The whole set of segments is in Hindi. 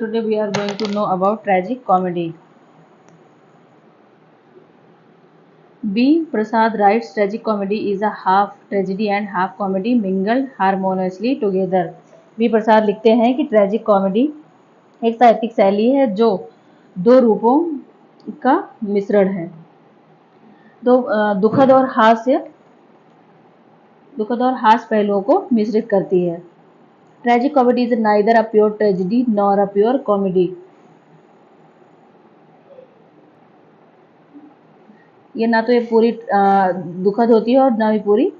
Today we are going to know about tragic comedy. B. Prasad writes tragic comedy is a half tragedy and half comedy mingled harmoniously together. B. प्रसाद लिखते हैं कि ट्रेजिक कॉमेडी एक साहित्यिक शैली है जो दो रूपों का मिश्रण है। दुखद और हास्य पहलुओं को मिश्रित करती है। Tragic comedy is neither a pure tragedy nor a pure comedy. ये ना तो ये पूरी दुखद होती है और ना ही पूरी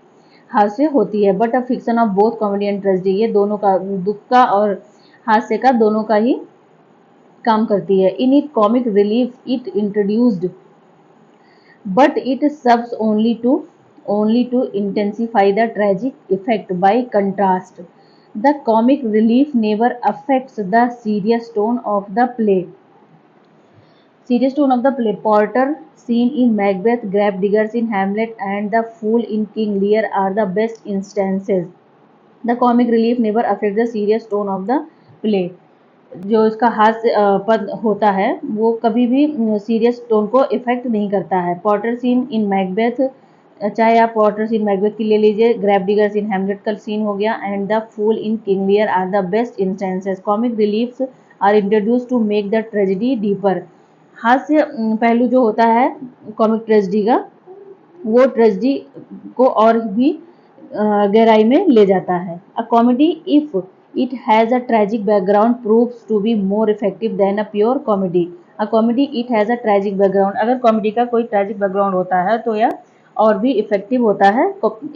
हास्य होती है, but a fiction of both comedy and tragedy. ये दोनों का, दुख का और हास्य का, दोनों का ही काम करती है। In it comic relief it introduced but it serves only to intensify the tragic effect. By contrast, the comic relief never affects the serious tone of the play. Porter scene in Macbeth, gravediggers in Hamlet, and the fool in King Lear are the best instances. The comic relief never affects the serious tone of the play. जो इसका हास्य पद होता है वो कभी भी सीरियस टोन को इफेक्ट नहीं करता है। पॉटर सीन इन मैकबेथ, चाहे आप पॉटर सीन मैकबेथ की ले लीजिए, ग्रैवडिगर्स इन हैमलेट का सीन हो गया, and the fool in King Lear are the best instances. Comic reliefs are introduced to make the tragedy deeper. हास्य पहलू जो होता है कॉमिक ट्रेजेडी का, वो ट्रेजेडी को और भी गहराई में ले जाता है। A comedy if it has a tragic background proves to be more effective than a pure comedy. A comedy it has a tragic background, अगर कॉमेडी का कोई ट्रेजिक बैकग्राउंड होता है तो यह और भी इफेक्टिव होता है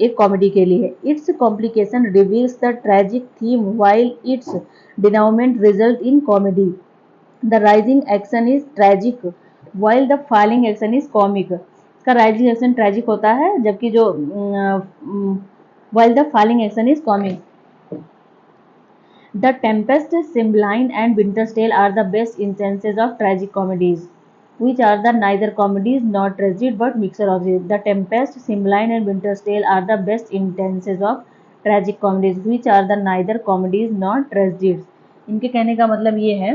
एक कॉमेडी के लिए। Its complication reveals the tragic theme while its denouement result in comedy. The rising action is tragic while the falling action is comic. इसका राइजिंग एक्शन ट्रेजिक होता है जबकि जो while the falling action is comic. The Tempest, Cymbeline and Winter's Tale are the best instances of tragic comedies which are the neither comedies nor tragedies but mixture of it. The Tempest, Cymbeline and Winter's Tale are the best instances of tragic comedies which are the neither comedies nor tragedies. इनके कहने का मतलब ये है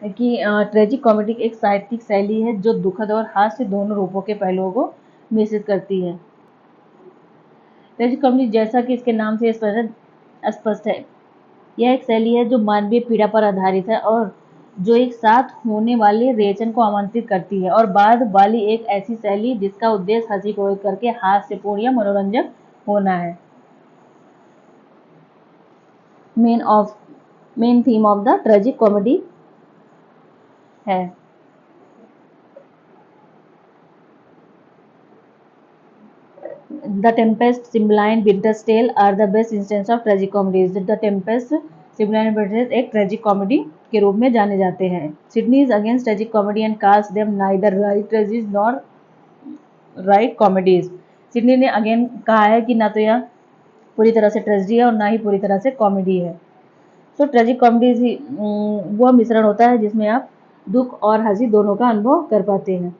कि ट्रेजिक कॉमेडी एक साहित्यिक शैली है जो दुखद और हास्य दोनों रूपों के पहलुओं को मिश्रित करती है। ट्रेजिक कॉमेडी, जैसा कि इसके नाम से स्पष्ट है, यह एक शैली है जो मानवीय पीड़ा पर आधारित है और जो एक साथ होने वाले रिएक्शन को आमंत्रित करती है, और बाद वाली एक ऐसी शैली जिसका उद्देश्य हंसी को करके हास्यपूर्ण या मनोरंजक होना है। Main theme of the tragic comedy है the Tempest, Cymbeline, Winter's Tale are the best instance of tragic comedies. The Tempest, Cymbeline, Winter's एक ट्रेजिक कॉमेडी के रूप में जाने जाते हैं। Sidney is against tragic comedy and cast them neither right tragic nor right comedies. Sidney ने अगेन कहा है कि ना तो यह पूरी तरह से ट्रेजेडी है और ना ही पूरी तरह से कॉमेडी है। तो ट्रेजिक कॉमेडी वो मिश्रण होता है जिसमें आप दुख और हंसी दोनों का अनुभव कर पाते हैं।